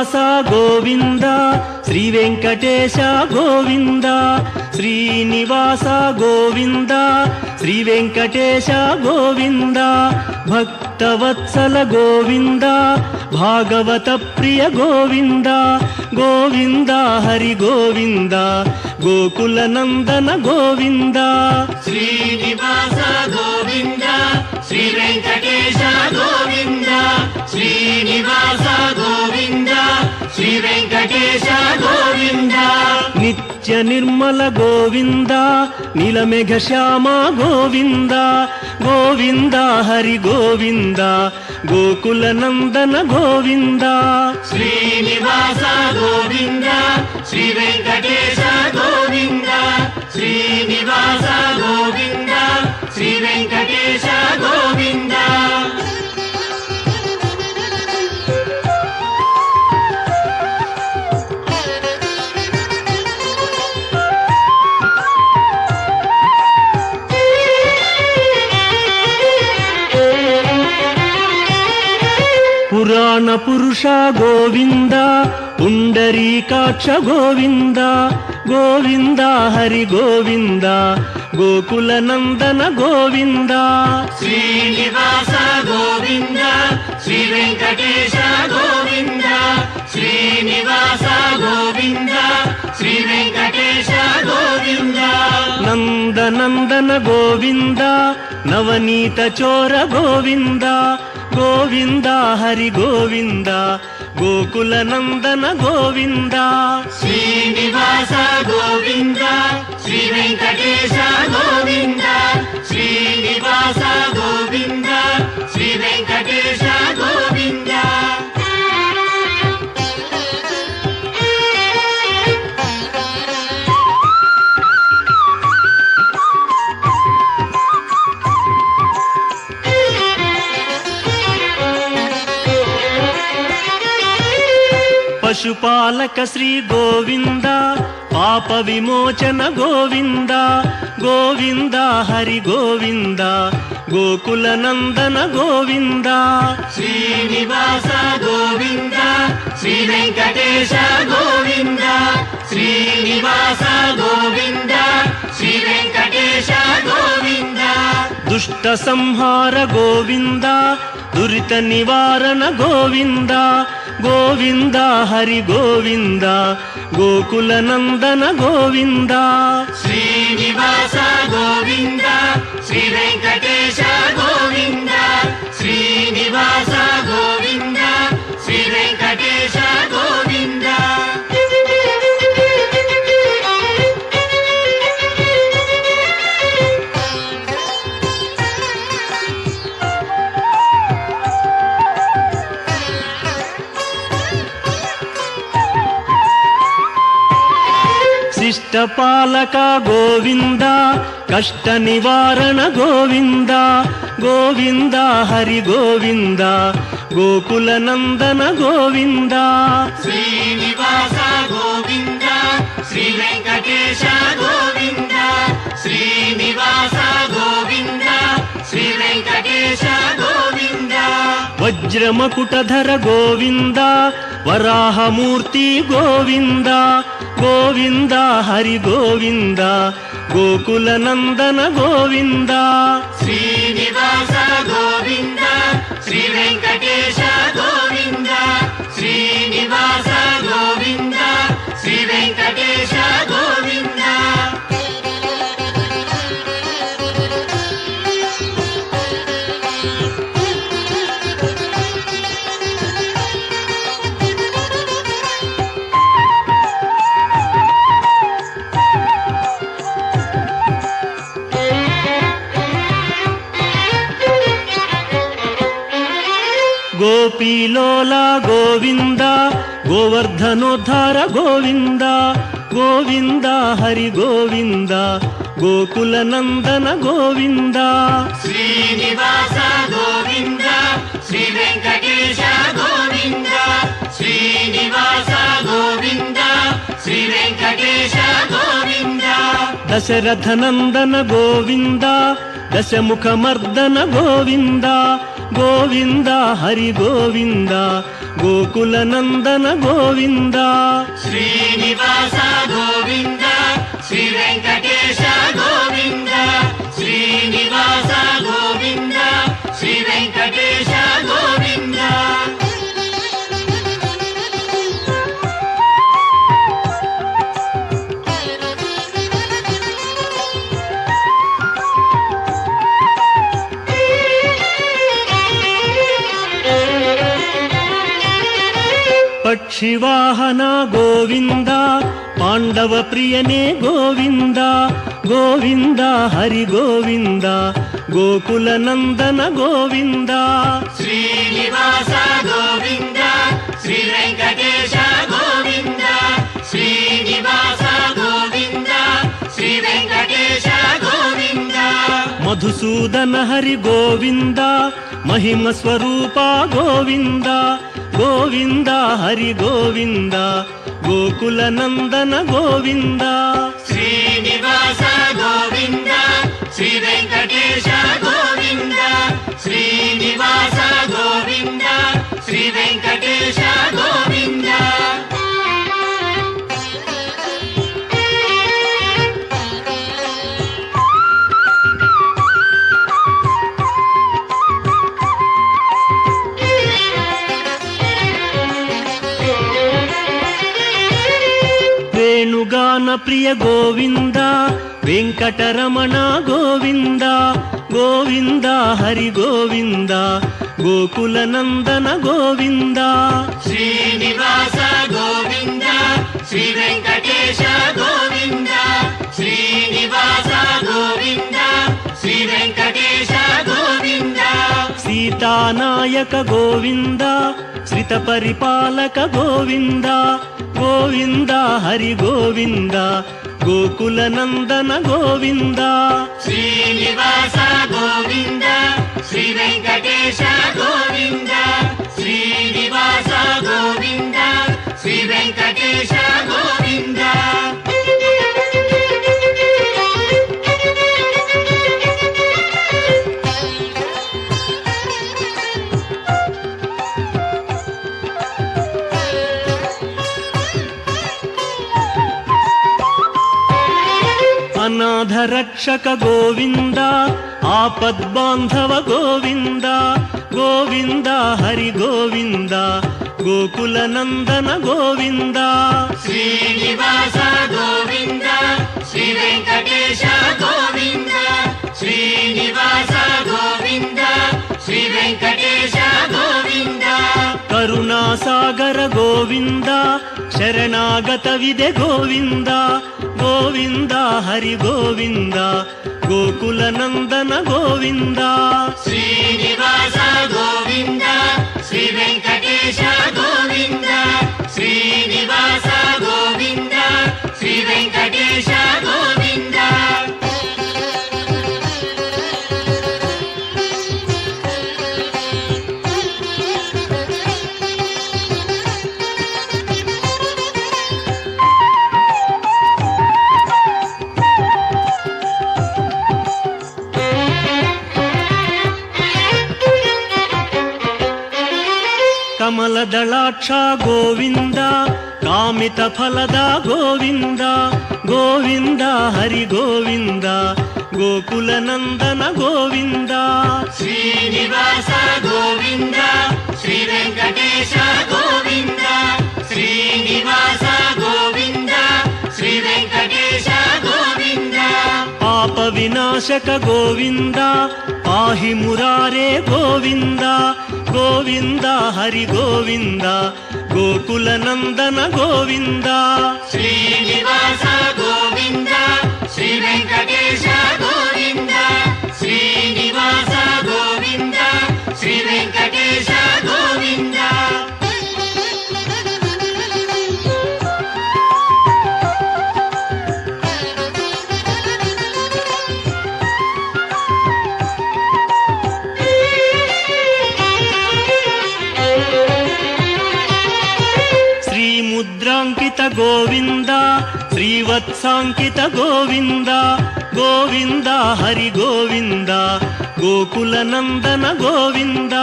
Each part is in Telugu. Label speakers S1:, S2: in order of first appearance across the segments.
S1: శ్రీనివాస గోవింద శ్రీ వెంకటేశ గోవింద శ్రీనివాస గోవింద శ్రీ వెంకటేశ గోవింద భక్తవత్సల గోవింద భాగవత ప్రియ గోవింద గోవింద హరి గోవింద గోకుల నందన గోవింద
S2: శ్రీనివాస గోవింద శ్రీ వెంకటేశ గోవింద శ్రీనివాస గోవింద శ్రీ వెంకటేశ గోవింద
S1: నిత్య నిర్మల గోవింద నీలమేఘ శ్యామ గోవింద గోవింద హరి గోవింద గోకుల నందన గోవింద
S2: శ్రీనివాస గోవింద శ్రీ వెంకటేశ గోవింద శ్రీనివాస గోవింద శ్రీ వెంకటేశ గోవింద
S1: పురాణ పురుష గోవింద పుండరీకాక్ష గోవింద గోవింద హరి గోవింద గోకుల నందన గోవింద
S2: శ్రీనివాస గోవింద శ్రీ వెంకటేశ గోవింద శ్రీనివాస గోవింద శ్రీ వెంకటేశ గోవింద
S1: నందనందన గోవింద నవనీత చోర గోవింద గోవింద హరి గోవింద గోకుల నందన గోవింద
S2: శ్రీనివాస గోవింద శ్రీ వెంకటేశ గోవింద శ్రీనివాస గోవింద శ్రీ వెంకటేశ గోవింద
S1: పశుపాలక శ్రీ గోవింద పాప విమోచన గోవింద గోవింద హరి గోవింద గోకుల నందన గోవింద
S2: శ్రీనివాస గోవింద శ్రీ వెంకటేశ గోవింద శ్రీనివాస గోవింద శ్రీ వెంకటేశ గోవింద
S1: దుష్ట సంహార గోవింద దురిత నివారణ గోవింద గోవింద హరి గోవింద గోకుల నందన గోవింద
S2: శ్రీనివాస గోవింద శ్రీ వెంకటేశ గోవింద శ్రీనివాస గోవింద శ్రీ వెంకటేశ గోవింద
S1: శిష్టపాలక గోవింద కష్ట నివారణ గోవింద గోవింద హరి గోవింద గోకుల నందన గోవింద
S2: శ్రీనివాస గోవింద శ్రీ వెంకటేశ గోవింద శ్రీనివాస గోవింద శ్రీ వెంకటేశ గోవింద
S1: వజ్రమకుటధర గోవింద వరాహమూర్తి గోవింద గోవింద హరి గోవింద గోకుల నందన గోవింద
S2: శ్రీనివాస గోవింద శ్రీ వెంకటేశ గోవింద శ్రీనివాస గోవింద శ్రీ వెంకటేశ గోవింద
S1: గోపీలోల గోవింద గోవర్ధనోద్ధార గోవింద గోవింద హరి గోవింద గోకుల నందన గోవింద
S2: శ్రీనివాస గోవింద శ్రీ వెంకటేశ గోవింద శ్రీనివాస గోవింద శ్రీ వెంకటేశ గోవింద
S1: దశరథ నందన గోవింద దశముఖ మర్దన గోవింద గోవింద హరి గోవింద ಗೋಕುಲನಂದನ ಗೋವಿಂದ
S2: ಶ್ರೀನಿವಾಸ ಗೋವಿಂದ ಶ್ರೀ ವೆಂಕಟೇಶ ಗೋವಿಂದ ಶ್ರೀನಿವಾಸ ಗೋವಿಂದ ಶ್ರೀ ವೆಂಕಟೇಶ ಗೋವಿಂದ
S1: ಪಕ್ಷಿವಾಹನ ಗೋವಿಂದ ಪಾಂಡವ ಪ್ರಿಯನೇ ಗೋವಿಂದ ಗೋವಿಂದ ಹರಿ ಗೋವಿಂದ ಗೋಕುಲನಂದನ ಗೋವಿಂದ
S2: ಶ್ರೀನಿವಾಸ ಗೋವಿಂದ ಶ್ರೀ ವೆಂಕಟೇಶ ಗೋವಿಂದ ಶ್ರೀನಿವಾಸ ಗೋವಿಂದ ಶ್ರೀ ವೆಂಕಟೇಶ ಗೋವಿಂದ
S1: ಮಧುಸೂದನ ಹರಿ ಗೋವಿಂದ ಮಹಿಮ ಸ್ವರೂಪ ಗೋವಿಂದ ಗೋವಿಂದ ಹರಿ ಗೋವಿಂದ ಗೋಕುಲನಂದನ ಗೋವಿಂದ
S2: ಶ್ರೀನಿವಾಸ ಗೋವಿಂದ ಶ್ರೀ ವೆಂಕಟೇಶ ಗೋವಿಂದ ಶ್ರೀನಿವಾಸ ಗೋವಿಂದ ಶ್ರೀ ವೆಂಕಟೇಶ ಗೋವಿಂದ
S1: ವೇಣುಗಾನ ಪ್ರಿಯ ಗೋವಿಂದ ವೆಂಕಟರಮಣ ಗೋವಿಂದ ಗೋವಿಂದ ಹರಿ ಗೋವಿಂದ ಗೋಕುಲನಂದನ ಗೋವಿಂದ
S2: ಶ್ರೀನಿವಾಸ ಗೋವಿಂದ ಶ್ರೀ ವೆಂಕಟೇಶ ಗೋವಿಂದ ಶ್ರೀನಿವಾಸ ಗೋವಿಂದ ಶ್ರೀ ವೆಂಕಟೇಶ ಗೋವಿಂದ
S1: ಸೀತಾನಾಯಕ ಗೋವಿಂದ ಶ್ರಿತ ಪರಿಪಾಲಕ ಗೋವಿಂದ ಗೋವಿಂದ ಹರಿ ಗೋವಿಂದ ಗೋಕುಲನಂದನ ಗೋವಿಂದ
S2: ಶ್ರೀನಿವಾಸ ಗೋವಿಂದ ಶ್ರೀ ವೆಂಕಟೇಶ ಗೋವಿಂದ ಶ್ರೀನಿವಾಸ ಗೋವಿಂದ ಶ್ರೀ ವೆಂಕಟೇಶ ಗೋವಿಂದ
S1: ಅನಾಥ ರಕ್ಷಕ ಗೋವಿಂದ ಆಪದ್ಬಾಂಧವ ಗೋವಿಂದ ಗೋವಿಂದ ಹರಿ ಗೋವಿಂದ ಗೋಕುಲನಂದನ ಗೋವಿಂದ
S2: ಶ್ರೀನಿವಾಸ ಗೋವಿಂದ ಶ್ರೀ ವೆಂಕಟೇಶ ಗೋವಿಂದ ಶ್ರೀನಿವಾಸ ಗೋವಿಂದ ಶ್ರೀ ವೆಂಕಟೇಶ ಗೋವಿಂದ
S1: ಕರುಣಾಸಾಗರ ಗೋವಿಂದ ಶರಣಾಗತವಿದೆ ಗೋವಿಂದ ಗೋವಿಂದ ಹರಿ ಗೋವಿಂದ ಗೋಕುಲನಂದನ ಗೋವಿಂದ
S2: ಶ್ರೀನಿವಾಸ ಗೋವಿಂದ ಶ್ರೀ ವೆಂಕಟೇಶ ಗೋವಿಂದ ಶ್ರೀನಿವಾಸ ಗೋವಿಂದ ಶ್ರೀ ವೆಂಕಟೇಶ ಗೋವಿಂದ
S1: ಕಮಲದಳಾಕ್ಷ ಗೋವಿಂದ ಕಾಮಿತ ಫಲದ ಗೋವಿಂದ ಗೋವಿಂದ ಹರಿ ಗೋವಿಂದ ಗೋಕುಲನಂದನ ಗೋವಿಂದ
S2: ಶ್ರೀನಿವಾಸ ಗೋವಿಂದ ಶ್ರೀ ವೆಂಕಟೇಶ ಗೋವಿಂದ ಶ್ರೀನಿವಾಸ ಗೋವಿಂದ ಶ್ರೀ ವೆಂಕಟೇಶ ಗೋವಿಂದ
S1: ಪಾಪ ವಿನಾಶಕ ಗೋವಿಂದ ಪಾಹಿ ಮುರಾರೇ ಗೋವಿಂದ ಗೋವಿಂದ ಹರಿ ಗೋವಿಂದ ಗೋಕುಲನಂದನ ಗೋವಿಂದ
S2: ಶ್ರೀನಿವಾಸ ಗೋವಿಂದ ಶ್ರೀ ವೆಂಕಟೇಶ ಗೋವಿಂದ ಶ್ರೀನಿವಾಸ ಗೋವಿಂದ ಶ್ರೀ ವೆಂಕಟೇಶ ಗೋವಿಂದ
S1: ಮುದ್ರಾಂಕಿತ ಗೋವಿಂದ ಶ್ರೀವತ್ಸಾಂಕಿತ ಗೋವಿಂದ ಗೋವಿಂದ ಹರಿ ಗೋವಿಂದ ಗೋಕುಲನಂದನ ಗೋವಿಂದ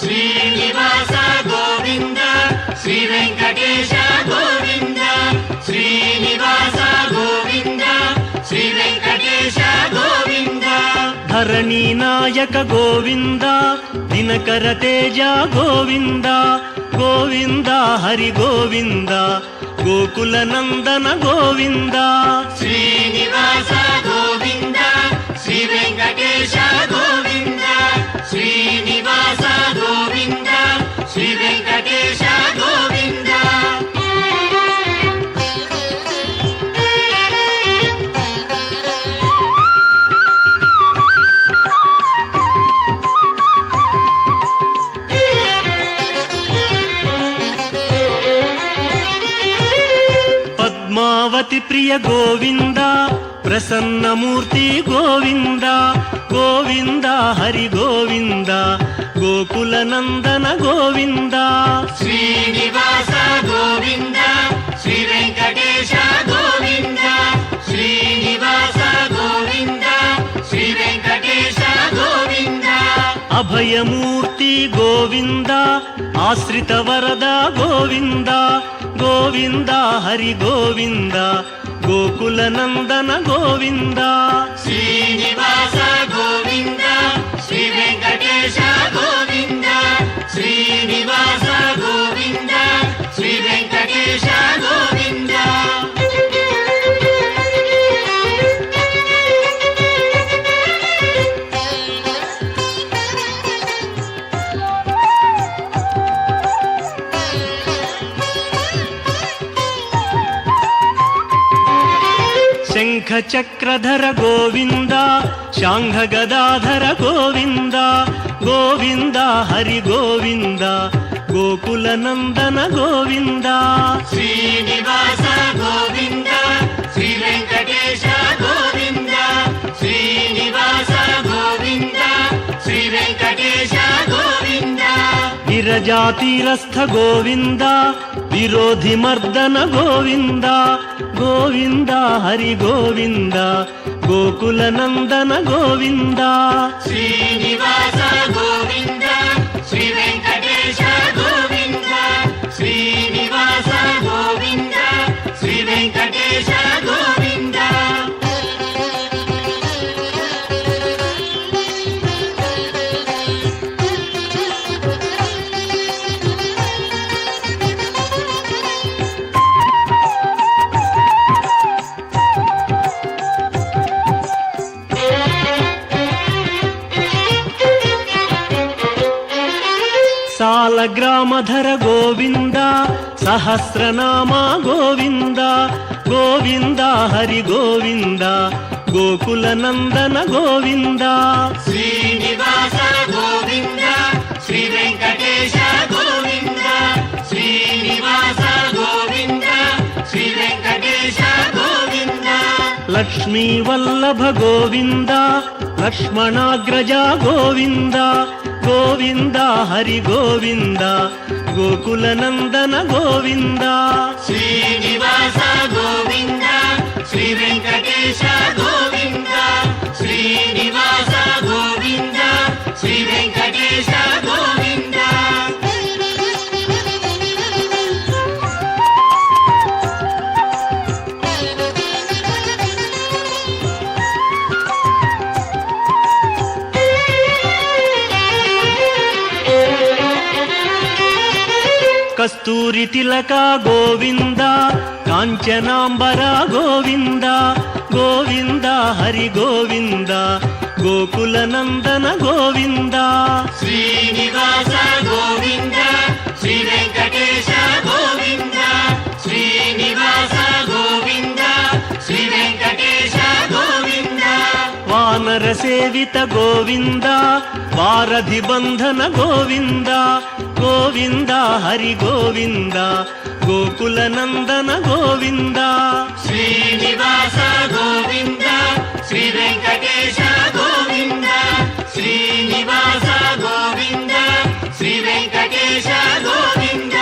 S2: ಶ್ರೀನಿವಾಸ ಗೋವಿಂದ శ్రీ వెంకటేశ గోవింద శ్రీనివాస గోవింద శ్రీ వెంకటేశ గోవింద
S1: ధరణీ నాయక గోవింద దినకర తేజ గోవింద గోవింద హరి గోవింద గోకుల నందన గోవింద
S2: శ్రీనివాస గోవింద శ్రీ వెంకటేశ గోవింద శ్రీనివాస గోవింద శ్రీ వెంకటేశ గోవింద
S1: పద్మావతి ప్రియ గోవింద ప్రసన్నమూర్తి గోవింద గోవింద హరి గోవింద గోకుల నందన గోవింద
S2: శ్రీనివాస గోవింద శ్రీ వెంకటేశ గోవింద శ్రీనివాస గోవింద శ్రీ వెంకటేశ గోవింద
S1: అభయమూర్తి గోవింద ఆశ్రిత వరద గోవింద గోవింద హరి గోవింద గోకుల నందన గోవింద
S2: శ్రీనివాస గోవింద శ్రీ వెంకటేశ గోవింద శ్రీనివాస గోవింద శ్రీ వెంకటేశ గోవింద
S1: శంఖ చక్రధర గోవింద శాంఘ గదాధర గోవింద గోవింద హరి గోవింద గోకుల నందన గోవింద
S2: శ్రీనివాస గోవింద శ్రీ వెంకటేశ గోవింద శ్రీనివాస గోవింద శ్రీ వెంకటేశ గోవింద
S1: విరజాతీరస్థ గోవింద విరోధి మర్దన గోవింద గోవింద హరి గోవింద గోకుల నందన గోవింద
S2: శ్రీనివాస గోవింద శ్రీ వెంకటేశ గోవింద శ్రీనివాస గోవింద శ్రీ వెంకటేశ గోవింద
S1: సాలగ్రామధర గోవింద సహస్రనామ గోవింద గోవింద హరి గోవింద గోకుల నందన గోవింద
S2: శ్రీనివాస గోవింద శ్రీ వెంకటేశ గోవింద శ్రీనివాస గోవింద శ్రీ వెంకటేశ గోవింద
S1: లక్ష్మీ వల్లభ గోవింద లక్ష్మణాగ్రజ గోవింద గోవింద హరి గోవింద గోకుల నందన గోవింద
S2: శ్రీనివాస గోవింద శ్రీ వెంకటేశ గోవింద శ్రీనివాస గోవింద శ్రీ వెంకటేశ గోవింద
S1: కస్తూరి తిలక గోవింద కాంచనాంబర గోవింద గోవింద హరి గోవింద గోకుల నందన గోవింద
S2: శ్రీనివాస గోవింద శ్రీ వెంకటేశ గోవింద శ్రీనివాస గోవింద శ్రీ వెంకటేశ గోవింద
S1: వానర సేవిత గోవింద వారధి బంధన గోవింద గోవింద హరి గోవింద గోకుల నందన గోవింద
S2: శ్రీనివాస గోవింద శ్రీ వెంకటేశ గోవింద శ్రీనివాస గోవింద శ్రీ వెంకటేశ గోవింద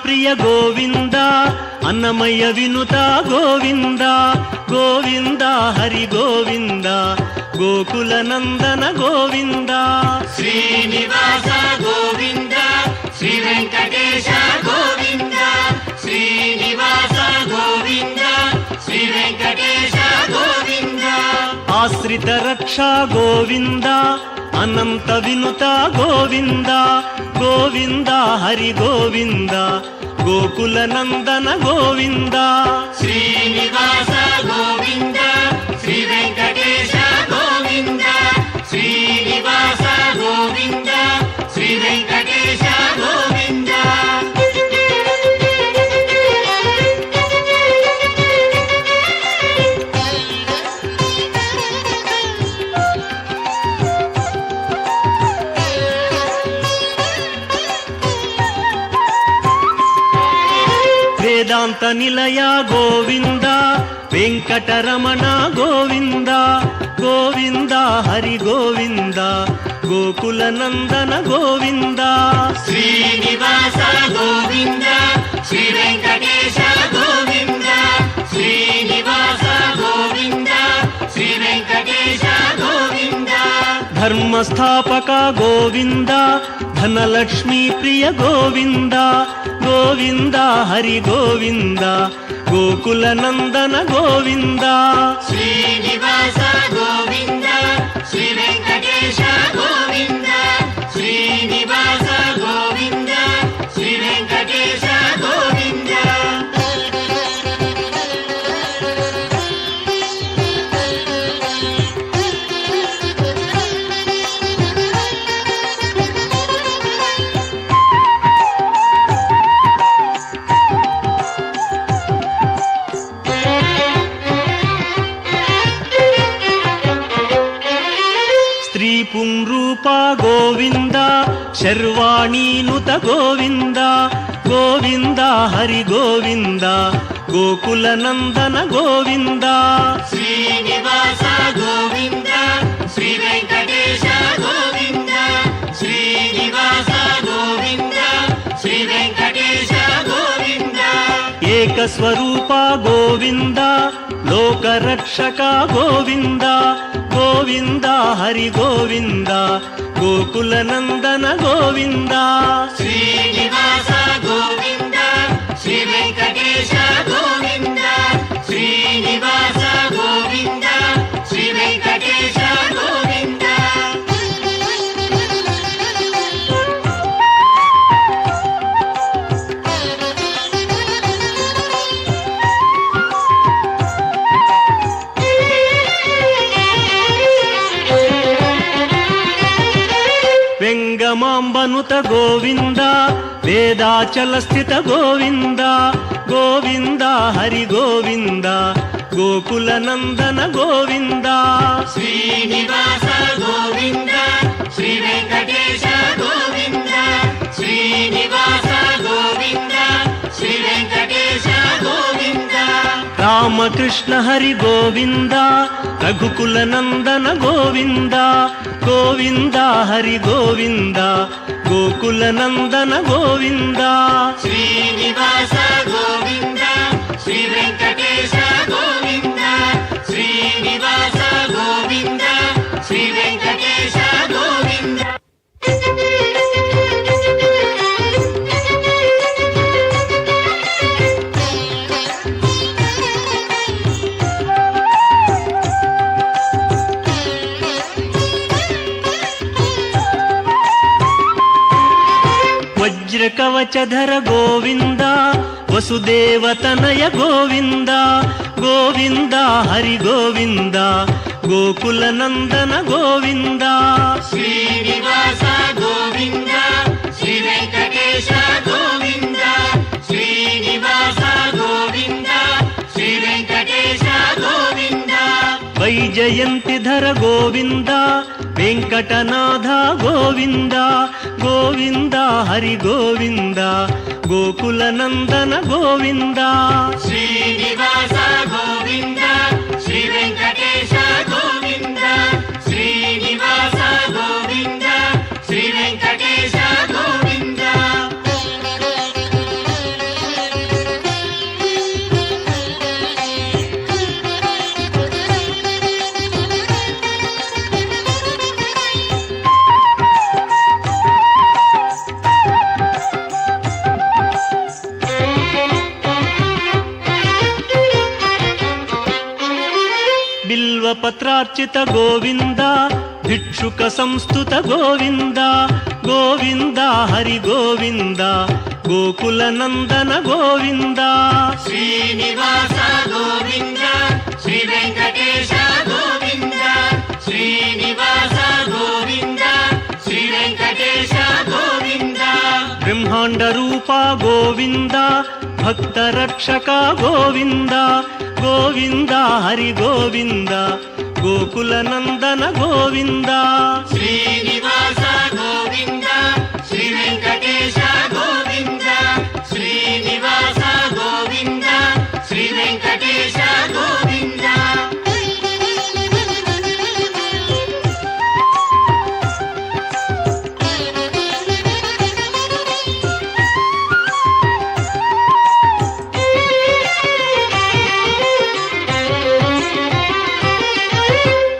S1: ప్రియ గోవింద అన్నమయ్య వినుత గోవింద గోవింద హరి గోవింద గోకుల నందన గోవింద
S2: శ్రీనివాస గోవింద శ్రీ వెంకటేశ గోవింద శ్రీనివాస గోవింద శ్రీ వెంకటేశ గోవింద
S1: ఆశ్రిత రక్షా గోవింద అనంత వినుత గోవింద గోవింద హరి గోవింద గోకుల నందన గోవింద
S2: శ్రీనివాస గోవింద శ్రీ వెంకటేశ గోవింద శ్రీనివాస గోవింద శ్రీ వెంకటేశ గోవింద
S1: వేదాంత నిలయ గోవింద వెంకటరమణ గోవింద గోవింద హరి గోవింద గోకుల నందన గోవింద
S2: శ్రీనివాస గోవింద శ్రీ వెంకటేశ గోవింద శ్రీనివాస గోవింద శ్రీ వెంకటేశ గోవింద
S1: ధర్మస్థాపక గోవింద ధనలక్ష్మీ ప్రియ గోవింద గోవింద హరి గోవింద గోకుల నందన గోవింద
S2: శ్రీనివాస గోవింద శ్రీ వెంకటేశ గోవింద శ్రీనివాస గోవింద శ్రీ వెంకటేశ గోవింద
S1: స్త్రీ పుంరూప గోవింద శర్వాణీనుత గోవింద గోవింద హరి గోవింద గోకుల నందన గోవింద
S2: శ్రీనివాస గోవింద శ్రీ వెంకటేశ గోవింద శ్రీనివాస గోవింద శ్రీ వెంకటేశ గోవింద
S1: ఏకస్వరూప గోవింద లోకరక్షక గోవింద గోవింద హరి గోవింద గోకుల నందన గోవింద
S2: శ్రీనివాస గోవింద శ్రీ వెంకటేశ గోవింద శ్రీనివాస గోవింద శ్రీ వెంకటేశ గోవింద
S1: వెంగమాంబనుత గోవింద వేదాచల స్థిత గోవింద గోవింద హరి గోవింద గోకుల నందన గోవింద
S2: శ్రీనివాస గోవింద శ్రీ వెంకటేశ గోవింద శ్రీనివాస గోవింద శ్రీ వెంకటేశ గోవింద
S1: రామకృష్ణ హరి గోవింద రఘుకుల నందన గోవింద గోవింద హరి గోవింద గోకుల నందన గోవింద
S2: శ్రీనివాస గోవింద శ్రీ వెంకటేశ గోవింద శ్రీనివాస గోవింద శ్రీ వెంకటేశ గోవింద
S1: వజ్రకవచధర గోవింద వసుదేవతనయ గోవింద గోవింద హరి గోవింద గోకుల నందన గోవింద
S2: శ్రీనివాస గోవింద శ్రీ వెంకటేశ గోవింద శ్రీనివాస గోవింద శ్రీ వెంకటేశ గోవింద
S1: వైజయంతిధర గోవింద వెంకటనాథ గోవింద గోవింద హరి గోవింద గోకుల నందన గోవింద
S2: శ్రీనివాస గోవింద శ్రీ వెంకటేశ గోవింద శ్రీనివాస గోవింద శ్రీ వెంకటేశ గోవింద
S1: బిల్వపత్రార్చిత గోవింద భిక్షుక సంస్థుత గోవింద గోవింద హరి గోవింద గోకుల నందన గోవింద
S2: శ్రీనివాస గోవింద శ్రీ వెంకటేశ గోవింద శ్రీనివాస గోవింద శ్రీ వెంకటేశ గోవింద
S1: బ్రహ్మాండ రూప గోవింద భక్త రక్షక గోవింద గోవింద హరి గోవింద గోకుల నందన గోవింద
S2: శ్రీనివాస గోవింద శ్రీ వెంకటేశ గోవింద శ్రీనివాస గోవింద శ్రీ వెంకటేశ గోవింద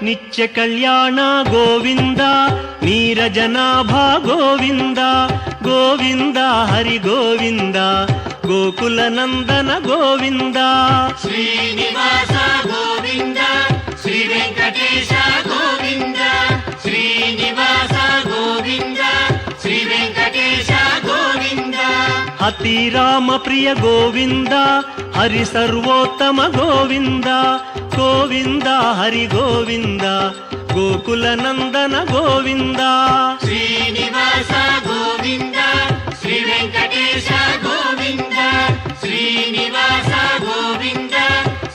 S1: నిత్య కళ్యాణ గోవింద నీరజనాభ గోవింద గోవింద హరి గోవింద గోకుల నందన గోవింద
S2: శ్రీనివాస గోవింద శ్రీ వెంకటేశ గోవింద శ్రీనివాస గోవింద శ్రీ వెంకటేశ గోవింద
S1: అతి రామ ప్రియ గోవింద హరి సర్వోత్తమ గోవింద గోవింద హరి గోవింద గోకుల నందన గోవింద
S2: శ్రీనివాస గోవింద శ్రీ వెంకటేశ గోవింద శ్రీనివాస గోవింద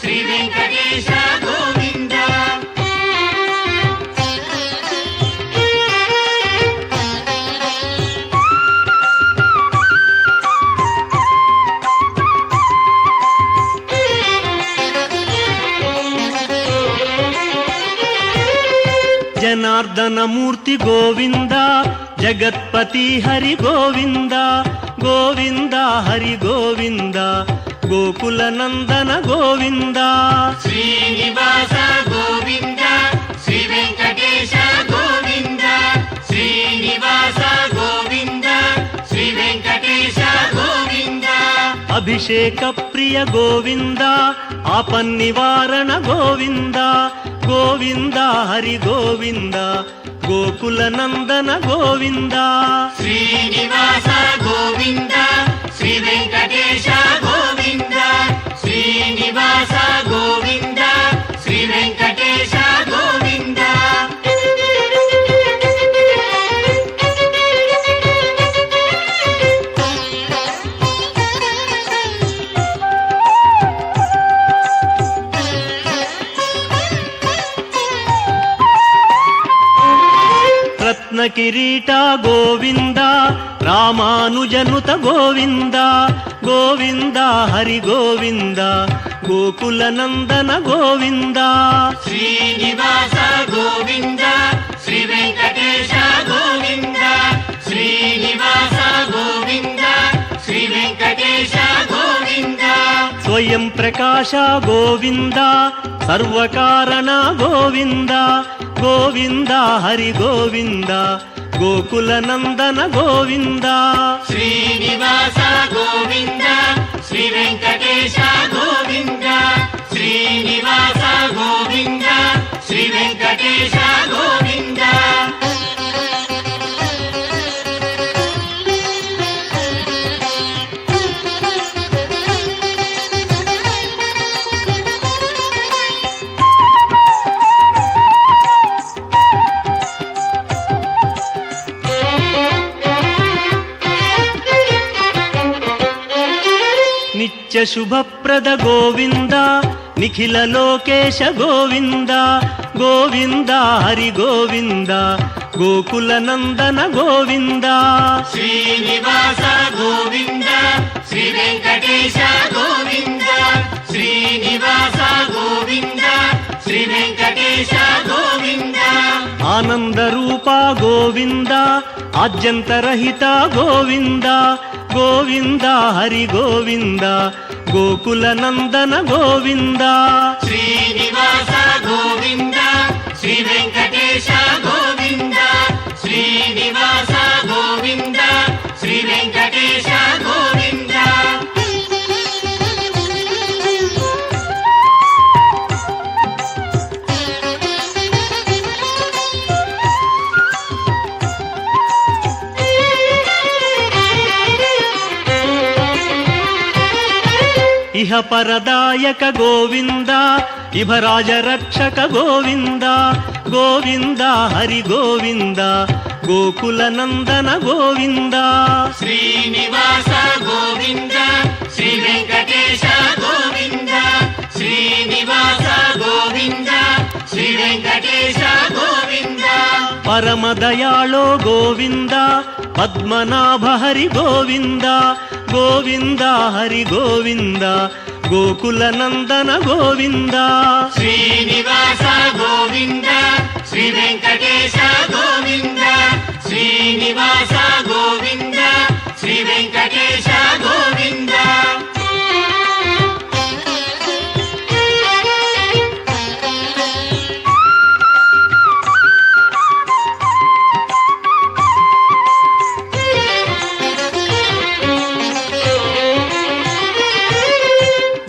S2: శ్రీ వెంకటేశ గోవింద
S1: జనార్దన మూర్తి గోవింద జగత్పతి హరి గోవింద గోవింద హరి గోవింద గోకుల నందన గోవింద
S2: శ్రీనివాస గోవింద శ్రీ వెంకటేశ గోవింద శ్రీనివాస గోవింద శ్రీ వెంకటేశ గోవింద
S1: అభిషేక ప్రియ గోవింద ఆపన్నివారణ గోవింద గోవింద హరి గోవింద గోకుల నందన గోవింద
S2: శ్రీనివాస గోవింద శ్రీ వెంకటేశ గోవింద శ్రీనివాస గోవింద శ్రీ వెంకటేశ గోవింద
S1: రత్న కిరీట గోవింద రామానుజనుత గోవింద గోవింద హరి గోవింద గోకుల నందన గోవింద
S2: శ్రీనివాస గోవింద శ్రీ వెంకటేశ గోవింద శ్రీనివాస గోవింద శ్రీ వెంకటేశ గోవింద
S1: స్వయం ప్రకాశ గోవింద సర్వకారణ గోవింద గోవింద హరి గోవింద గోకుల నందన గోవింద
S2: శ్రీనివాస గోవింద శ్రీ వెంకటేశ గోవింద శ్రీనివాస గోవింద శ్రీ వెంకటేశ గోవింద
S1: నిత్య శుభప్రద గోవింద నిఖిల లోకేశ గోవింద గోవింద హరి గోవింద గోకుల నందన గోవింద
S2: శ్రీనివాస గోవింద శ్రీ వెంకటేశ గోవింద శ్రీనివాస గోవింద శ్రీ వెంకటేశ గోవింద
S1: ఆనంద రూప గోవింద ఆద్యంతరహిత గోవింద గోవింద హరి గోవింద గోకుల నందన గోవింద
S2: శ్రీనివాస గోవింద శ్రీ వెంకటేశ గోవింద శ్రీనివాస గోవింద శ్రీ వెంకటేశ గోవింద
S1: ఇహ పరదాయక గోవింద ఇభరాజ రక్షక గోవింద గోవింద హరి గోవింద గోకుల నందన గోవింద
S2: శ్రీనివాస గోవింద శ్రీ వెంకటేశ గోవింద శ్రీనివాస గోవింద శ్రీ వెంకటేశ గోవింద
S1: పరమదయాళో గోవింద పద్మనాభ హరి గోవింద గోవింద హరి గోవింద గోకుల నందన గోవింద
S2: శ్రీనివాస గోవింద శ్రీ వెంకటేశ గోవింద శ్రీనివాస గోవింద శ్రీ వెంకటేశ గోవింద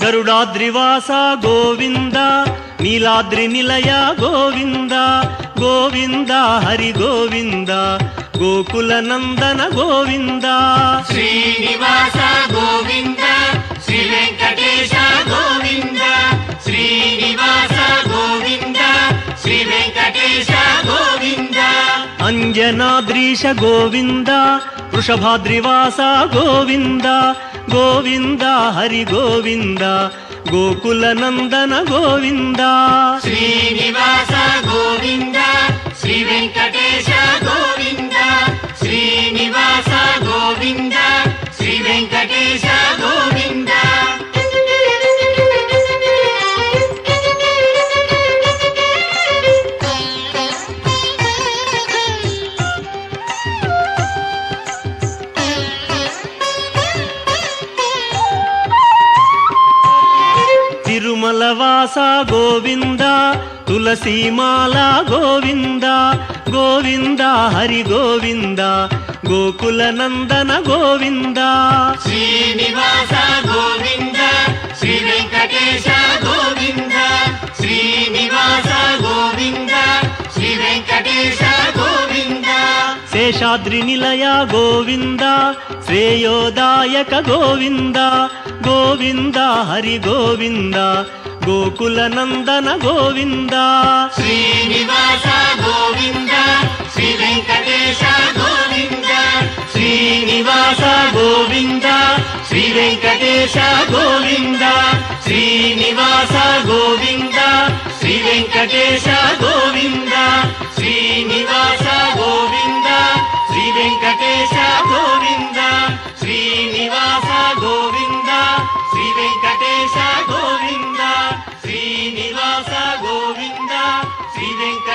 S1: గరుడాద్రివాస గోవింద నీలాద్రి నిలయ గోవింద గోవింద హరి గోవింద గోకుల నందన గోవింద
S2: శ్రీనివాస గోవింద శ్రీ వెంకటేశ గోవింద శ్రీనివాస గోవింద శ్రీ వెంకటేశ గోవింద
S1: అంజనాద్రీశ గోవింద వృషభాద్రివాస గోవింద గోవింద హరి గోవింద గోకుల నందన గోవింద
S2: శ్రీనివాస గోవింద శ్రీ వెంకటేశ గోవింద శ్రీనివాస గోవింద శ్రీ వెంకటేశ గోవింద
S1: తిరుమలవాస గోవింద తులసీమాల గోవింద గోవింద హరి గోవింద గోకుల నందన గోవింద
S2: శ్రీనివాస గోవింద శ్రీ వెంకటేశ గోవింద శ్రీనివాస గోవింద శ్రీ వెంకటేశ గోవింద
S1: శేషాద్రి నిలయ గోవింద శ్రేయోదాయక గోవింద గోవింద హరి గోవింద గోకుల నందన గోవింద
S2: శ్రీనివాస గోవింద శ్రీ వెంకటేశ గోవింద
S1: శ్రీనివాస గోవింద శ్రీ వెంకటేశ గోవింద శ్రీనివాస గోవింద శ్రీ వెంకటేశ గోవింద శ్రీనివాస గోవింద శ్రీ వెంకటేశ గోవింద శ్రీనివాస గోవింద శ్రీ వెంకటేశ గోవింద శ్రీనివాస గోవింద శ్రీ వెంకటేశ